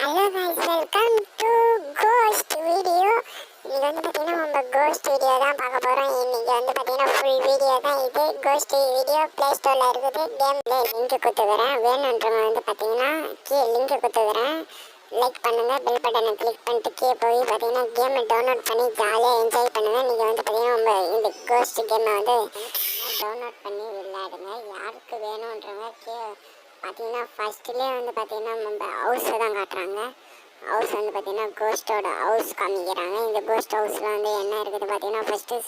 Hello guys, welcome to ghost video. இன்னைக்கு பார்த்தீங்கன்னா நம்ம கோஸ்ட் வீடியோ தான் பார்க்க போகிறோம். இன்னைக்கு பார்த்தீங்கன்னா ஃபுல் வீடியோ தான் இது. கோஸ்ட் வீடியோ ப்ளே ஸ்டோரில் இருக்குது. கேம்ல லிங்க் கொடுத்துக்கிறேன். வேணுன்றவங்க பார்த்தீங்கன்னா கீழே லிங்க் கொடுத்துக்கிறேன். லைக் பண்ணுங்கள், பெல் பட்டனை கிளிக் பண்ணிட்டு கீழே போய் பார்த்தீங்கன்னா கேமை டவுன்லோட் பண்ணி ஜாலியாக என்ஜாய் பண்ணுங்கள். நீங்கள் பார்த்தீங்கன்னா நம்ம இந்த கோஸ்ட் கேமை டவுன்லோட் பண்ணி விளையாடுங்க. யாருக்கு வேணுன்றவங்க கீழே பார்த்தீங்கன்னா ஃபஸ்ட்டுலேயே பார்த்தீங்கன்னா நம்ம ஹவுஸை தான் காட்டுறாங்க. ஹவுஸ் பார்த்தீங்கன்னா கோஸ்ட்டோட ஹவுஸ் காமிக்கிறாங்க. இந்த கோஸ்ட் ஹவுஸில் என்ன இருக்குது பார்த்தீங்கன்னா ஃபஸ்ட்டு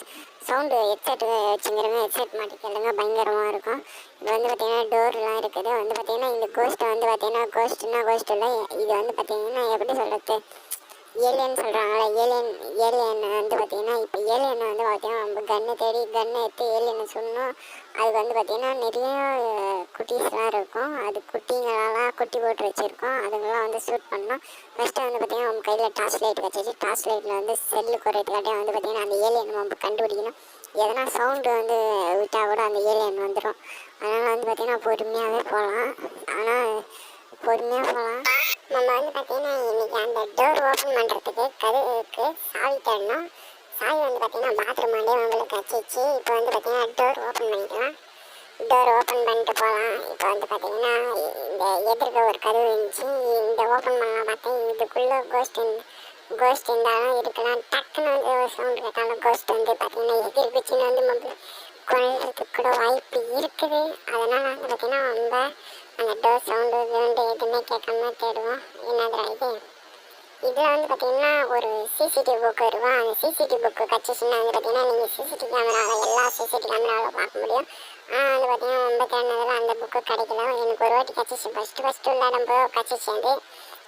சவுண்டு ஹெட்செட் வச்சுங்கிறவங்க ஹெட்செட் மாட்டி கேளுங்க, பயங்கரமாக இருக்கும். இது பார்த்தீங்கன்னா டோர்லாம் இருக்குது. பார்த்தீங்கன்னா இந்த கோஸ்ட்டை பார்த்தீங்கன்னா கோஸ்ட் இல்லை, இது பார்த்தீங்கன்னா எப்படி சொல்கிறது, ஏலியன் சொல்கிறாங்களே, ஏலியன் பார்த்தீங்கன்னா இப்போ ஏலியனை பார்த்தீங்கன்னா நம்ம கன்று தேடி கன்று எடுத்து ஏலியனை சொன்னோம். அதுக்கு பார்த்தீங்கன்னா நிறைய குட்டீஸ்லாம் இருக்கும். அது குட்டிங்களெல்லாம் குட்டி போட்டு வச்சுருக்கோம். அதுங்களாம் ஷூட் பண்ணோம். ஃபஸ்ட்டு பார்த்தீங்கன்னா நம்ம கையில் டார்ச் லைட் வச்சிச்சு. டார்ச் லைட்டில் செல்லு குறையத்துக்காட்டியும் பார்த்தீங்கன்னா அந்த ஏலியன் நம்ம கண்டுபிடிக்கணும். எதனா சவுண்டு விட்டால் கூட அந்த ஏலியன் வந்துடும். அதனால் பார்த்தீங்கன்னா பொறுமையாகவே போகலாம். ஆனால் பொறுமையாக போகலாம். நம்ம பார்த்தீங்கன்னா இன்றைக்கி அந்த டோர் ஓப்பன் பண்ணுறதுக்கு கதவுக்கு சாவி தரணும். சாவி பார்த்தீங்கன்னா பாத்ரூம் உங்களுக்கு கச்சிச்சு. இப்போ பார்த்தீங்கன்னா டோர் ஓப்பன் பண்ணிக்கலாம். டோர் ஓப்பன் பண்ணிட்டு போகலாம். இப்போ பார்த்தீங்கன்னா இந்த எதிர்க்க ஒரு கதவு இருந்துச்சு. இந்த ஓப்பன் பண்ணலாம் பார்த்தேன். இதுக்குள்ளே கோஸ்ட் இருந்தாலும் இருக்கலாம். டக்குன்னு ஒரு சவுண்டு கேட்டாலும் கோஸ்ட் பார்த்தீங்கன்னா எதிர்க்குச்சின்னு நம்ம கொள்றதுக்கு கூட வாய்ப்பு இருக்குது. அதனால் பார்த்தீங்கன்னா ரொம்ப அந்த டோர் சவுண்டு எதுவுமே கேட்காம தேடுவோம். என்னதுடா இதில் பார்த்தீங்கன்னா ஒரு சிசிடிவி புக்கு இருக்கும். அந்த சிசிடிவி புக்கு கச்சிச்சுன்னா பார்த்தீங்கன்னா நீங்கள் சிசிடிவி கேமராவில் எல்லா சிசிடிவி கேமராவில் பார்க்க முடியும். ஆனால் பார்த்தீங்கன்னா ரொம்ப தேடினதில் அந்த புக்கு கிடைக்கல. எனக்கு ஒரு வாட்டி கச்சிச்சு. ஃபஸ்ட்டு விளையாடும்போது கச்சிச்சு. அது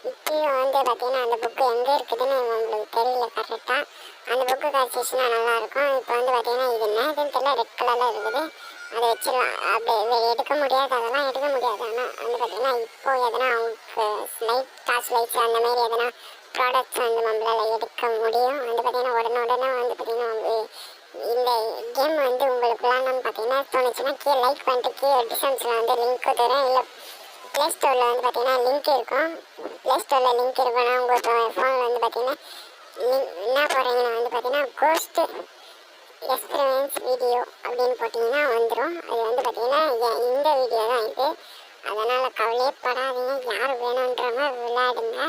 இப்போயும் பார்த்தீங்கன்னா அந்த புக்கு எங்கே இருக்குதுன்னு நம்மளுக்கு தெரியல கரெக்டாக. அந்த புக்கு கச்சிச்சுன்னா நல்லாயிருக்கும். இப்போ பார்த்தீங்கன்னா இது என்னதுன்னு தெரியல, ரெட் கலரில் இருக்குது. அதை வச்சிடலாம். அப்படி எடுக்க முடியாது, அதெல்லாம் எடுக்க முடியாது. ஆனால் பார்த்தீங்கன்னா இப்போ எதனா அவங்களுக்கு டார்ச் லைட்ஸ் அந்த மாதிரி எதனா ப்ராடக்ட்ஸ் நம்மளால் எடுக்க முடியும். பார்த்தீங்கன்னா உடனே பார்த்தீங்கன்னா இந்த கேம் உங்களுக்குலாம் பார்த்தீங்கன்னா தோணுச்சுன்னா கீழே லைக் பண்ணிட்டு கீழே டிஸ்கிரிப்ஷனில் லிங்க் தரேன். இல்லை ப்ளே ஸ்டோரில் பார்த்தீங்கன்னா லிங்க் இருக்கும். ப்ளே ஸ்டோரில் லிங்க் இருக்குன்னா உங்கள் ஃபோனில் பார்த்தீங்கன்னா என்ன போகிறீங்கன்னா பார்த்தீங்கன்னா கோஸ்ட் எக்ஸ்பீரியன்ஸ் வீடியோ அப்படின்னு போட்டிங்கன்னா வந்துடும். அது பார்த்தீங்கன்னா இந்த வீடியோ தான் இது. அதனால் கவலையே படாதீங்க. யார் வேணுன்றவங்க விளையாடுங்க.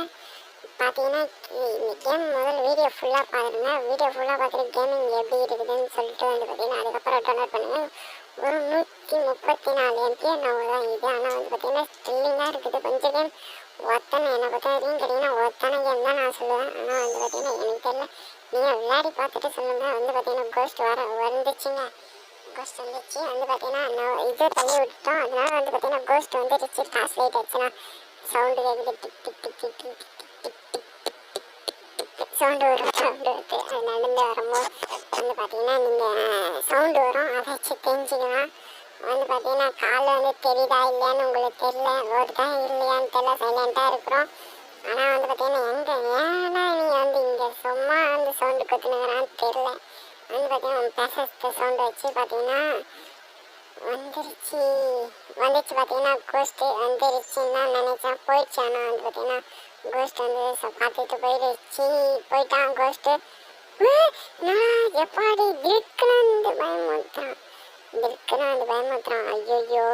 பார்த்தீங்கன்னா இந்த கேம் முதல் வீடியோ ஃபுல்லாக பாருங்க. வீடியோ ஃபுல்லாக பார்த்துட்டு கேமிங் எப்படி இருக்குதுன்னு சொல்லிட்டு பார்த்தீங்கன்னா அதுக்கப்புறம் டவுன்லோட் பண்ணுங்கள். ஒரு 134 MB தான் இது. ஆனால் பார்த்தீங்கன்னா ஸ்டில்லிங்காக இருக்குது. கொஞ்சம் கேம் ஒத்தனை என்னை பார்த்தா எதுவும் கேட்டிங்கன்னா ஒத்தனை கேம் தான் நான் சொல்லுவேன். ஆனால் பார்த்தீங்கன்னா எனக்கு தெரியல, நீங்கள் விளையாடி பார்த்துட்டு சொல்லுங்கள். பார்த்தீங்கன்னா கோஸ்ட் வந்துச்சுங்க. கோஸ்ட் வந்துச்சு. பார்த்தீங்கன்னா நான் இதை தள்ளி விட்டுட்டோம். அதனால பார்த்தீங்கன்னா கோஸ்ட் வந்துடுச்சு. டார்ச் லைட் வச்சுன்னா சவுண்டு கேட்குது. Tick tick tick tick tick tick tick sound வரும். சவுண்டு வருது. அது நடந்து வரும்போது பார்த்தீங்கன்னா நீங்கள் சவுண்டு வரும். அதை வச்சு தெரிஞ்சுக்கலாம். பார்த்தீங்கன்னா கால் தெரியுதா இல்லையான்னு உங்களுக்கு தெரியல, வருதா இல்லையான்னு தெரியல, சைலண்ட்டாக இருக்கிறோம். ஆனால் பார்த்தீங்கன்னா ஏன்னா நீங்கள் இங்கே சும்மா சவுண்டு கற்றுனுங்கிறான்னு தெரில. பார்த்தீங்கன்னா பேசுகிற சவுண்டு வச்சு பார்த்தீங்கன்னா வந்துருச்சு. பார்த்தீங்கன்னா கோஸ்ட்டு வந்துருச்சுன்னு தான் நினச்சேன். போயிடுச்சு. ஆனால் பார்த்தீங்கன்னா கோஸ்ட் பார்த்துட்டு போயிட்டான் கோஸ்ட்டு. நான் எப்பாடி இருக்குன்னு பயமுறுத்துறான். ஐயோ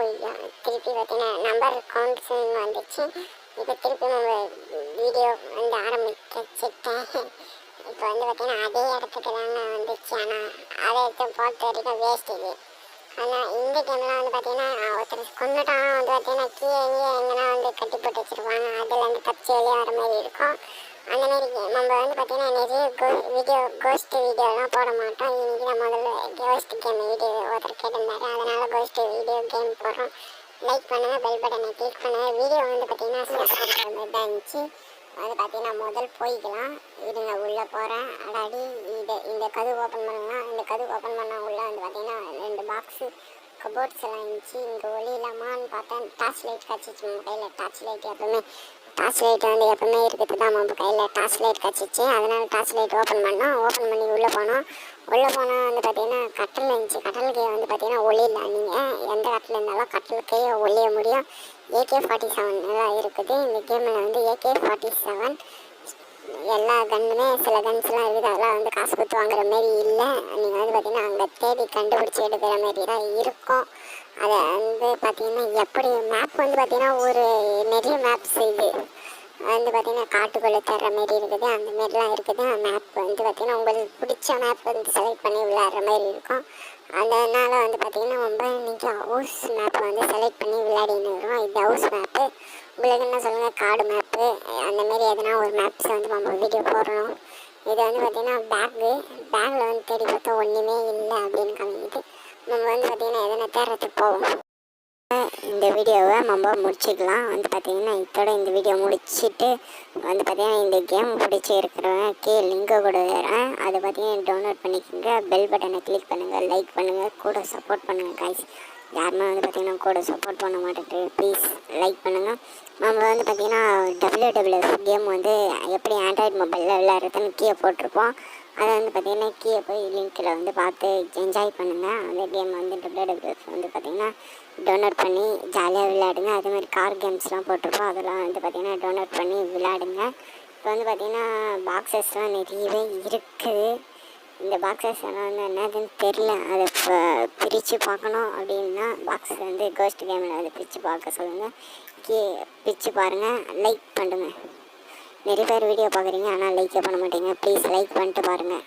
திருப்பி பார்த்தீங்கன்னா நம்பர் கவுண்ட்ஸுன்னு வந்துச்சு. இப்போ திருப்பி நம்ம வீடியோ ஆரம்பிச்சிட்டேன். இப்போ பார்த்தீங்கன்னா அதே இடத்துக்கு தாங்க வந்துச்சு. ஆனால் அதை எடுத்து போட்டு வரைக்கும் வேஸ்ட் இது. ஆனால் இந்த கேம்லாம் பார்த்தீங்கன்னா ஒருத்தர் கொண்டுட்டான் பார்த்தீங்கன்னா கீழே எங்கன்னா கட்டி போட்டு வச்சுருப்பாங்க. அதில் தப்பிச்சு வெளியே வர மாதிரி இருக்கும். அந்தமாரி நம்ம பார்த்தீங்கன்னா நிறைய கோஸ்ட் வீடியோலாம் போட மாட்டோம். இன்றைக்கி தான் முதல்ல கோஸ்ட் கேம் வீடியோ ஒருத்தர் கேட்டிருந்தாரு. அதனால் கோஸ்ட் வீடியோ கேம் போடுறோம். லைக் பண்ணுங்கள், பெல் பட்டனை கிளிக் பண்ணுங்கள். வீடியோ பார்த்தீங்கன்னா சப்ஸ்கிரைப் தான் இருந்துச்சு. பார்த்தீங்கன்னா முதல் போய்க்கலாம். இருங்க உள்ளே போகிறேன். அடாடி இந்த கதவு ஓப்பன் பண்ணலாம். இந்த கதவு ஓப்பன் பண்ண உள்ளே பார்த்தீங்கன்னா 2 பாக்ஸு கபோர்ட்ஸ் எல்லாம் இருந்துச்சு. இங்கே ஒளி இல்லாமான்னு பார்த்தேன். டார்ச் லைட் கச்சிச்சு. நம்ம கையில் டார்ச் லைட் எப்போவுமே இருக்குது தான். நம்ம கையில் டார்ச் லைட் கச்சிச்சு. அதனால் டார்ச் லைட் ஓப்பன் பண்ணோம். ஓப்பன் பண்ணி உள்ளே போனோம். உள்ளே போனால் வந்து பார்த்தீங்கன்னா கட்டில் இருந்துச்சு. கட்டலுக்கு வந்து பார்த்தீங்கன்னா ஒளியில நீங்கள் எந்த கட்டில் இருந்தாலும் கட்டலுக்கே ஒளிய முடியும். AK-47 எல்லாம் இருக்குது இந்த கேமில் வந்து. AK-47 எல்லா கன்னுமே சில கன்ஸ்லாம் இருக்குது. அதெல்லாம் வந்து காசு கொடுத்து வாங்குற மாரி இல்லை. நீங்கள் வந்து பார்த்தீங்கன்னா அங்கே தேடி கண்டுபிடிச்சி எடுக்கிற மாரி தான் இருக்கும். அதை வந்து பார்த்தீங்கன்னா எப்படி மேப் வந்து பார்த்தீங்கன்னா ஒரு நிறைய மேப்ஸ் இது வந்து பார்த்தீங்கன்னா காட்டுக்குள்ளே தர்ற மாரி இருக்குது. அந்த மாரிலாம் இருக்குது. மேப் வந்து பார்த்தீங்கன்னா உங்களுக்கு பிடிச்ச மேப் வந்து செலக்ட் பண்ணி விளையாடுற மாதிரி இருக்கும். அதனால் வந்து பார்த்தீங்கன்னா ரொம்ப நீங்கள் ஹவுஸ் மேப்பை வந்து செலக்ட் பண்ணி விளையாடின்னு வரும். இது ஹவுஸ் மேப்பு. உங்களுக்கு என்ன சொல்லுங்கள், காடு மேப்பு அந்தமாரி எதனா ஒரு மேப்ஸ் வந்து நம்ம வீடியோ போடுறோம். இது வந்து பார்த்திங்கன்னா பேக்கில் வந்து தேடி பார்த்தா ஒன்றுமே இல்லை அப்படின்னு காமிக்குது. நம்ம வந்து பார்த்திங்கன்னா எதனா தேடுறதுக்கு போவோம். இந்த வீடியோவை நம்ம முடிச்சுக்கலாம். வந்து பார்த்திங்கன்னா இதோட இந்த வீடியோ முடிச்சுட்டு வந்து பார்த்திங்கன்னா இந்த கேம் பிடிச்சி இருக்கிறவங்க லிங்கை கூட வரேன். அதை பார்த்திங்கன்னா டவுன்லோட் பண்ணிக்கோங்க. பெல் பட்டனை கிளிக் பண்ணுங்கள், லைக் பண்ணுங்கள், கூட சப்போர்ட் பண்ணுங்கள் காய்ஸ். யாருமே வந்து பார்த்திங்கன்னா கூட சப்போர்ட் பண்ண மாட்டேங்குது. ப்ளீஸ் லைக் பண்ணுங்கள். நம்ம வந்து பார்த்திங்கன்னா WWF கேம் வந்து எப்படி ஆண்ட்ராய்டு மொபைலில் விளையாடுறதுன்னு கீழே போட்டிருப்போம். அதை வந்து பார்த்திங்கன்னா கீழே போய் லிங்க்கில் வந்து பார்த்து என்ஜாய் பண்ணுங்கள். அந்த கேம் வந்து WWF வந்து பார்த்திங்கன்னா டவுன்லோட் பண்ணி ஜாலியாக விளையாடுங்க. அதேமாதிரி கார் கேம்ஸ்லாம் போட்டிருப்போம். அதெல்லாம் வந்து பார்த்திங்கன்னா டவுன்லோட் பண்ணி விளையாடுங்க. இப்போ வந்து பார்த்திங்கன்னா பாக்ஸஸ்லாம் நிறையவே இருக்குது. இந்த பாக்ஸஸ் எல்லாம் வந்து என்னதுன்னு தெரில. அதை இப்போ பிரித்து பார்க்கணும் அப்படின்னா பாக்ஸ் வந்து கோஸ்ட் கேமில் வந்து பிரித்து பார்க்க சொல்லுங்கள். பிரித்து பாருங்கள், லைக் பண்ணுங்கள். நிறைய பேர் வீடியோ பார்க்குறீங்க ஆனால் லைக்கே பண்ண மாட்டீங்க. ப்ளீஸ் லைக் பண்ணிட்டு பாருங்கள்.